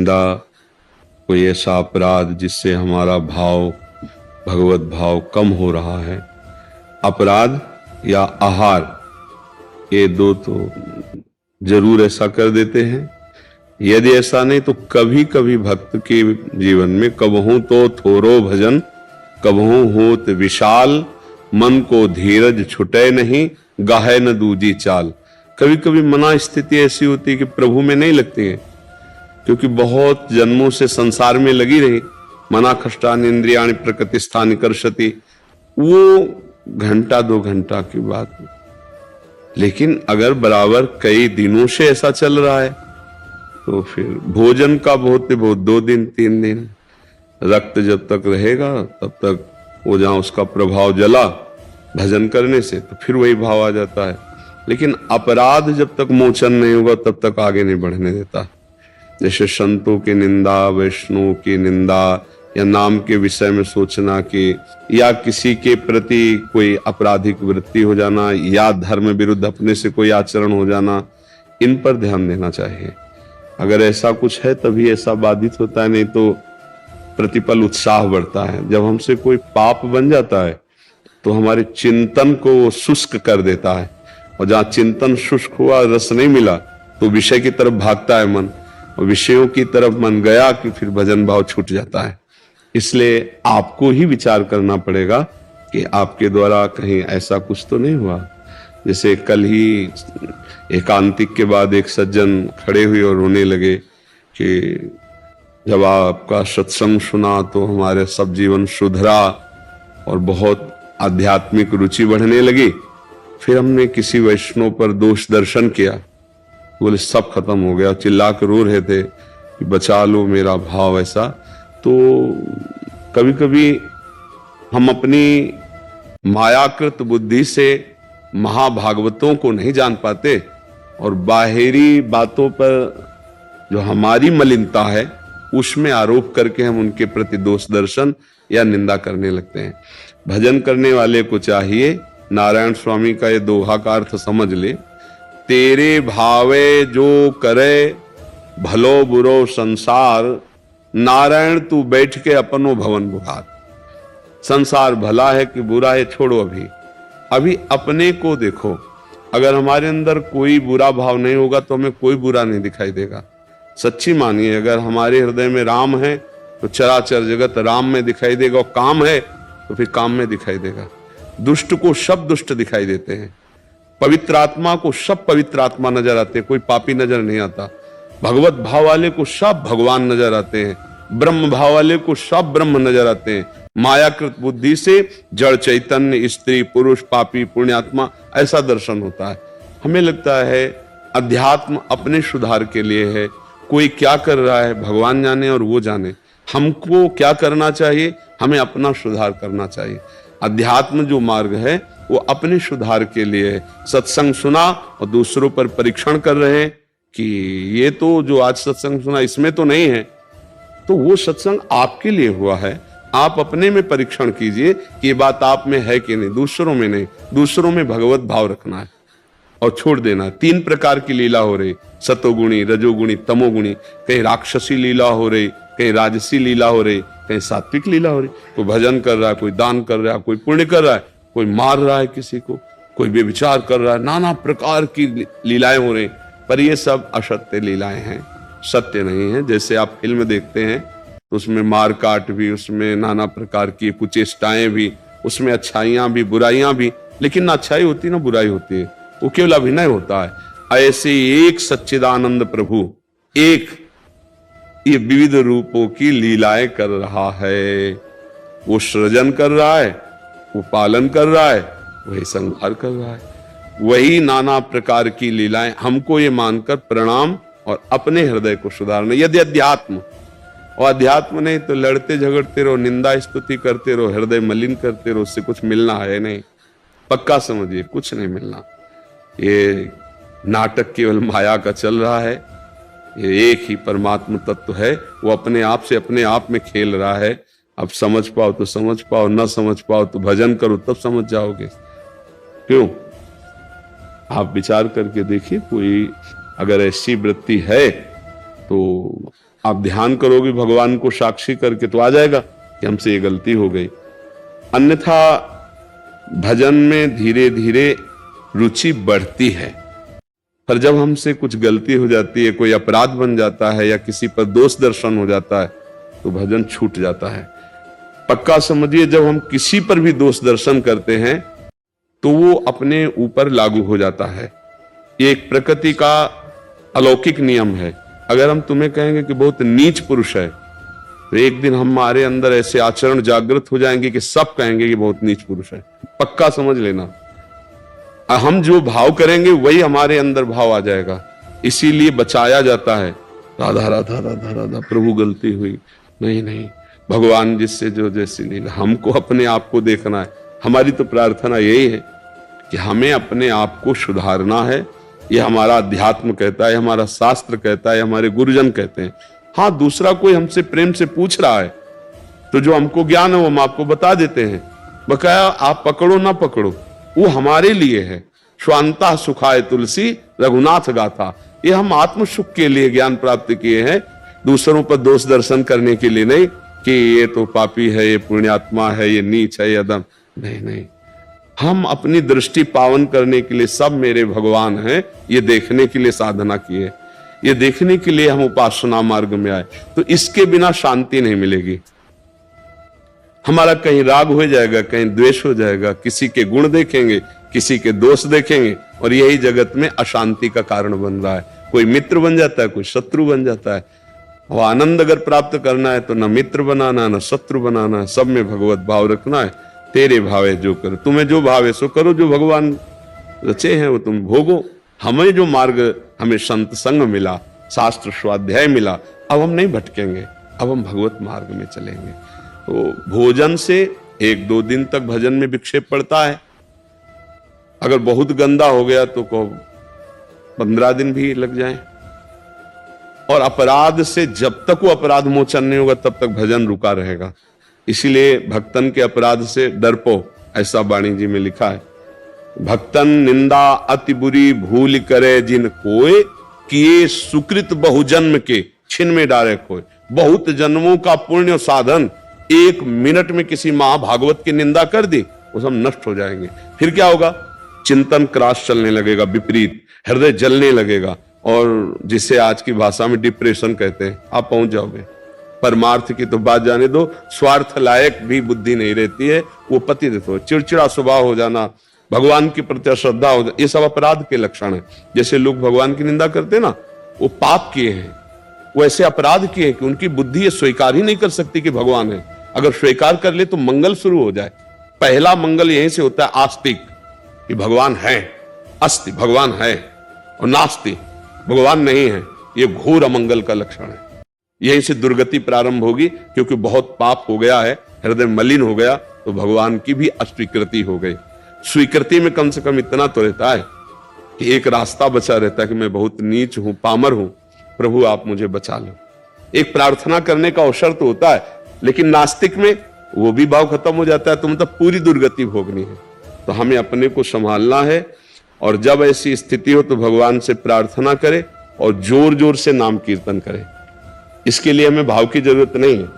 निंदा, कोई ऐसा अपराध जिससे हमारा भाव, भगवत भाव कम हो रहा है। अपराध या आहार, ये दो तो जरूर ऐसा कर देते हैं। यदि ऐसा नहीं तो कभी कभी भक्त के जीवन में कबहू तो थोरो भजन, कबहू होत विशाल, मन को धीरज छुटे नहीं, गाहे न दूजी चाल। कभी कभी मना स्थिति ऐसी होती है कि प्रभु में नहीं लगती है, क्योंकि बहुत जन्मों से संसार में लगी रही। मना खष्टानि इंद्रियाणि प्रकृतिस्थानि कर्षति, वो घंटा 2 घंटा की बात। लेकिन अगर बराबर कई दिनों से ऐसा चल रहा है तो फिर भोजन का बहुत 2 दिन 3 दिन, रक्त जब तक रहेगा तब तक वो जहां उसका प्रभाव जला भजन करने से, तो फिर वही भाव आ जाता है। लेकिन अपराध जब तक मोचन नहीं होगा तब तक आगे नहीं बढ़ने देता। जैसे संतों की निंदा, वैष्णव की निंदा, या नाम के विषय में सोचना कि, या किसी के प्रति कोई आपराधिक वृत्ति हो जाना, या धर्म विरुद्ध अपने से कोई आचरण हो जाना, इन पर ध्यान देना चाहिए। अगर ऐसा कुछ है तभी ऐसा बाधित होता है, नहीं तो प्रतिपल उत्साह बढ़ता है। जब हमसे कोई पाप बन जाता है तो हमारे चिंतन को शुष्क कर देता है, और जहां चिंतन शुष्क हुआ, रस नहीं मिला, तो विषय की तरफ भागता है मन, और विषयों की तरफ मन गया कि फिर भजन भाव छूट जाता है। इसलिए आपको ही विचार करना पड़ेगा कि आपके द्वारा कहीं ऐसा कुछ तो नहीं हुआ। जैसे कल ही एकांतिक के बाद एक सज्जन खड़े हुए और रोने लगे कि जब आपका सत्संग सुना तो हमारे सब जीवन सुधरा और बहुत आध्यात्मिक रुचि बढ़ने लगी। फिर हमने किसी वैष्णव पर दोष दर्शन किया, बोले सब खत्म हो गया, चिल्ला कर रो रहे थे कि बचा लो मेरा भाव। ऐसा तो कभी कभी हम अपनी मायाकृत बुद्धि से महाभागवतों को नहीं जान पाते, और बाहरी बातों पर जो हमारी मलिनता है उसमें आरोप करके हम उनके प्रति दोष दर्शन या निंदा करने लगते हैं। भजन करने वाले को चाहिए, नारायण स्वामी का ये दोहा का अर्थ समझ ले, तेरे भावे जो करे भलो बुरो संसार, नारायण तू बैठ के अपनो भवन बुहार। संसार भला है कि बुरा है छोड़ो, अभी अपने को देखो। अगर हमारे अंदर कोई बुरा भाव नहीं होगा तो हमें कोई बुरा नहीं दिखाई देगा। सच्ची मानिए, अगर हमारे हृदय में राम है तो चराचर जगत राम में दिखाई देगा, और काम है तो फिर काम में दिखाई देगा। दुष्ट को सब दुष्ट दिखाई देते हैं, पवित्र आत्मा को सब पवित्र आत्मा नजर आते हैं, कोई पापी नजर नहीं आता। भगवत भाव वाले को सब भगवान नजर आते हैं, ब्रह्म भाव वाले को सब ब्रह्म नजर आते हैं। मायाकृत बुद्धि से जड़ चैतन्य, स्त्री पुरुष, पापी पुण्यात्मा, ऐसा दर्शन होता है। हमें लगता है अध्यात्म अपने सुधार के लिए है। कोई क्या कर रहा है भगवान जाने और वो जाने, हमको क्या करना चाहिए, हमें अपना सुधार करना चाहिए। अध्यात्म जो मार्ग है वो अपने सुधार के लिए है। सत्संग सुना और दूसरों पर परीक्षण कर रहे हैं कि ये तो जो आज सत्संग सुना इसमें तो नहीं है, तो वो सत्संग आपके लिए हुआ है। आप अपने में परीक्षण कीजिए कि ये बात आप में है कि नहीं, दूसरों में नहीं। दूसरों में भगवत भाव रखना है और छोड़ देना है। 3 प्रकार की लीला हो रही, सतोगुणी, रजोगुणी, तमोगुणी। कहीं राक्षसी लीला हो रही, कहीं राजसी लीला हो रही, कहीं सात्विक लीला हो रही। कोई भजन कर रहा है, कोई दान कर रहा है, कोई पुण्य कर रहा है, कोई मार रहा है किसी को, कोई व्यभिचार कर रहा है। नाना प्रकार की लीलाएं हो रही, पर ये सब असत्य लीलाएं हैं, सत्य नहीं है। जैसे आप फिल्म देखते हैं तो उसमें मार काट भी, उसमें नाना प्रकार की कुचेष्टाएं भी, उसमें अच्छाइयां भी बुराइयां भी, लेकिन ना अच्छाई होती ना बुराई होती है, वो केवल अभिनय होता है। ऐसे एक सच्चिदानंद प्रभु एक ये विविध रूपों की लीलाएं कर रहा है। वो सृजन कर रहा है, वो पालन कर रहा है, वही संहार कर रहा है। वही नाना प्रकार की लीलाएं। हमको ये मानकर प्रणाम और अपने हृदय को सुधारना। यदि अध्यात्म, और अध्यात्म नहीं तो लड़ते झगड़ते रहो, निंदा स्तुति करते रहो, हृदय मलिन करते रहो, उससे कुछ मिलना है नहीं। पक्का समझिए, कुछ नहीं मिलना। ये नाटक केवल माया का चल रहा है। ये एक ही परमात्मा तत्व है, वो अपने आप से अपने आप में खेल रहा है। अब समझ पाओ तो समझ पाओ, न समझ पाओ तो भजन करो, तब समझ जाओगे। क्यों? आप विचार करके देखिए, कोई अगर ऐसी वृत्ति है तो आप ध्यान करोगे भगवान को साक्षी करके तो आ जाएगा कि हमसे ये गलती हो गई। अन्यथा भजन में धीरे धीरे रुचि बढ़ती है, पर जब हमसे कुछ गलती हो जाती है, कोई अपराध बन जाता है या किसी पर दोष दर्शन हो जाता है तो भजन छूट जाता है। पक्का समझिए, जब हम किसी पर भी दोष दर्शन करते हैं तो वो अपने ऊपर लागू हो जाता है। ये एक प्रकृति का अलौकिक नियम है। अगर हम तुम्हें कहेंगे कि बहुत नीच पुरुष है तो एक दिन हमारे अंदर ऐसे आचरण जागृत हो जाएंगे कि सब कहेंगे कि बहुत नीच पुरुष है। पक्का समझ लेना, हम जो भाव करेंगे वही हमारे अंदर भाव आ जाएगा। इसीलिए बचाया जाता है, राधा राधा राधा राधा, प्रभु गलती हुई, नहीं नहीं, भगवान जिससे जो जैसी लीला। हमको अपने आप को देखना है। हमारी तो प्रार्थना यही है कि हमें अपने आप को सुधारना है। ये हमारा अध्यात्म कहता है, हमारा शास्त्र कहता है, हमारे गुरुजन कहते हैं। हाँ, दूसरा कोई हमसे प्रेम से पूछ रहा है तो जो हमको ज्ञान है वो हम आपको बता देते हैं। बकाया आप पकड़ो ना पकड़ो, वो हमारे लिए है। स्वांता सुखाय तुलसी रघुनाथ गाथा, ये हम आत्म सुख के लिए ज्ञान प्राप्त किए हैं, दूसरों पर दोष दर्शन करने के लिए नहीं कि ये तो पापी है, ये पुण्यात्मा है, ये नीच है, ये अधम। नहीं नहीं, हम अपनी दृष्टि पावन करने के लिए सब मेरे भगवान हैं, ये देखने के लिए साधना किए, ये देखने के लिए हम उपासना मार्ग में आए। तो इसके बिना शांति नहीं मिलेगी। हमारा कहीं राग हो जाएगा, कहीं द्वेष हो जाएगा, किसी के गुण देखेंगे, किसी के दोष देखेंगे, और यही जगत में अशांति का कारण बन रहा है। कोई मित्र बन जाता है, कोई शत्रु बन जाता है। और आनंद अगर प्राप्त करना है तो न मित्र बनाना, न शत्रु बनाना, सब में भगवत भाव रखना है। तेरे भावे जो कर, तुम्हें जो भावे सो करो, जो भगवान रचे हैं वो तुम भोगो। हमें जो मार्ग, हमें संत संग मिला, शास्त्र स्वाध्याय मिला, अब हम नहीं भटकेंगे, अब हम भगवत मार्ग में चलेंगे। तो भोजन से 1-2 दिन तक भजन में विक्षेप पड़ता है। अगर बहुत गंदा हो गया तो 15 दिन भी लग जाए। और अपराध से जब तक वो अपराध मोचन नहीं होगा तब तक भजन रुका रहेगा। इसीलिए भक्तन के अपराध से डरपो, ऐसा वाणी जी में लिखा है। भक्तन निंदा अति बुरी भूल करे जिन कोय, किए सुकृत बहुजन्म के छिन में डारे खोए। बहुत जन्मों का पुण्य साधन 1 मिनट में किसी महाभागवत की निंदा कर दी, वो सब नष्ट हो जाएंगे। फिर क्या होगा? चिंतन क्रॉस चलने लगेगा, विपरीत, हृदय जलने लगेगा, और जिसे आज की भाषा में डिप्रेशन कहते हैं, आप पहुंच जाओगे। परमार्थ की तो बात जाने दो, स्वार्थ लायक भी बुद्धि नहीं रहती है, वो पतित हो, चिड़चिड़ा स्वभाव हो जाना, भगवान के प्रति श्रद्धा हो जाना, ये सब अपराध के लक्षण है। जैसे लोग भगवान की निंदा करते हैं ना, वो पाप किए हैं, वो ऐसे अपराध किए हैं कि उनकी बुद्धि ये स्वीकार ही नहीं कर सकती कि भगवान है। अगर स्वीकार कर ले तो मंगल शुरू हो जाए। पहला मंगल यहीं से होता है, आस्तिक, कि भगवान है, अस्ति भगवान है, और नास्ति भगवान नहीं है, ये घोर अमंगल का लक्षण है। यहीं से दुर्गति प्रारंभ होगी, क्योंकि बहुत पाप हो गया है, हृदय मलिन हो गया, तो भगवान की भी अस्वीकृति हो गई। स्वीकृति में कम से कम इतना तो रहता है कि एक रास्ता बचा रहता है कि मैं बहुत नीच हूं, पामर हूं, प्रभु आप मुझे बचा लो। एक प्रार्थना करने का अवसर तो होता है, लेकिन नास्तिक में वो भी भाव खत्म हो जाता है, तो मतलब पूरी दुर्गति भोगनी है। तो हमें अपने को संभालना है, और जब ऐसी स्थिति हो तो भगवान से प्रार्थना करें और जोर जोर से नाम कीर्तन करें। इसके लिए हमें भाव की जरूरत नहीं है,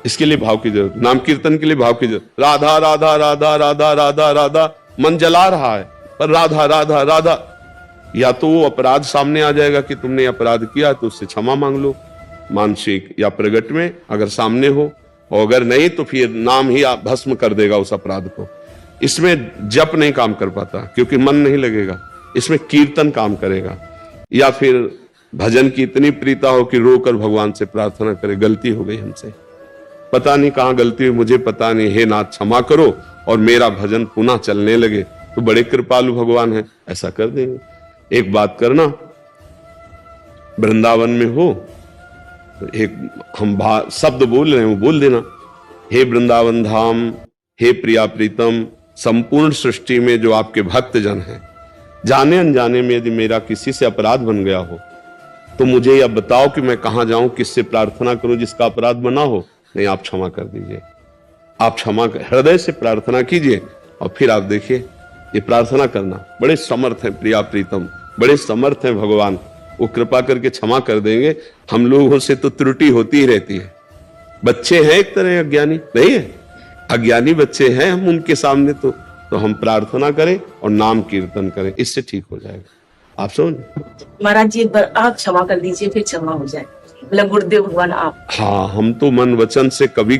इसके लिए भाव की जरूरत, नाम कीर्तन के लिए भाव की जरूरत। राधा राधा राधा राधा राधा राधा, मन जला रहा है, पर राधा राधा राधा, या तो वो अपराध सामने आ जाएगा कि तुमने अपराध किया तो उससे क्षमा मांग लो, मानसिक या प्रगट में, अगर सामने हो, और अगर नहीं तो फिर नाम ही भस्म कर देगा उस अपराध को। इसमें जप नहीं काम कर पाता क्योंकि मन नहीं लगेगा, इसमें कीर्तन काम करेगा। या फिर भजन की इतनी प्रीता हो कि रोकर भगवान से प्रार्थना करे, गलती हो गई हमसे, पता नहीं कहां गलती हुई, मुझे पता नहीं, हे नाथ क्षमा करो, और मेरा भजन पुनः चलने लगे, तो बड़े कृपालु भगवान है, ऐसा कर देंगे। एक बात करना, वृंदावन में हो तो एक हम शब्द बोल रहे हैं वो बोल देना, हे वृंदावन धाम, हे प्रिया प्रीतम, संपूर्ण सृष्टि में जो आपके भक्त जन हैं, जाने अनजाने में यदि मेरा किसी से अपराध बन गया हो तो मुझे यह बताओ कि मैं कहां जाऊं, किससे प्रार्थना करूं जिसका अपराध बना हो। नहीं, आप क्षमा कर दीजिए, आप क्षमा हृदय से प्रार्थना कीजिए, और फिर आप देखिए ये प्रार्थना करना, बड़े समर्थ हैं प्रिया प्रीतम, बड़े समर्थ हैं भगवान, वो कृपा करके क्षमा कर देंगे। हम लोगों से तो त्रुटि होती ही रहती है। बच्चे हैं एक तरह अज्ञानी, नहीं है, अज्ञानी बच्चे हैं हम उनके सामने, तो हम प्रार्थना करें और नाम कीर्तन करें, इससे ठीक हो जाएगा। आप समझ? महाराज जी एक बार आप क्षमा कर दीजिए, फिर क्षमा हो जाए, मतलब गुरुदेव भगवान आप। हाँ, हम तो मन वचन से कभी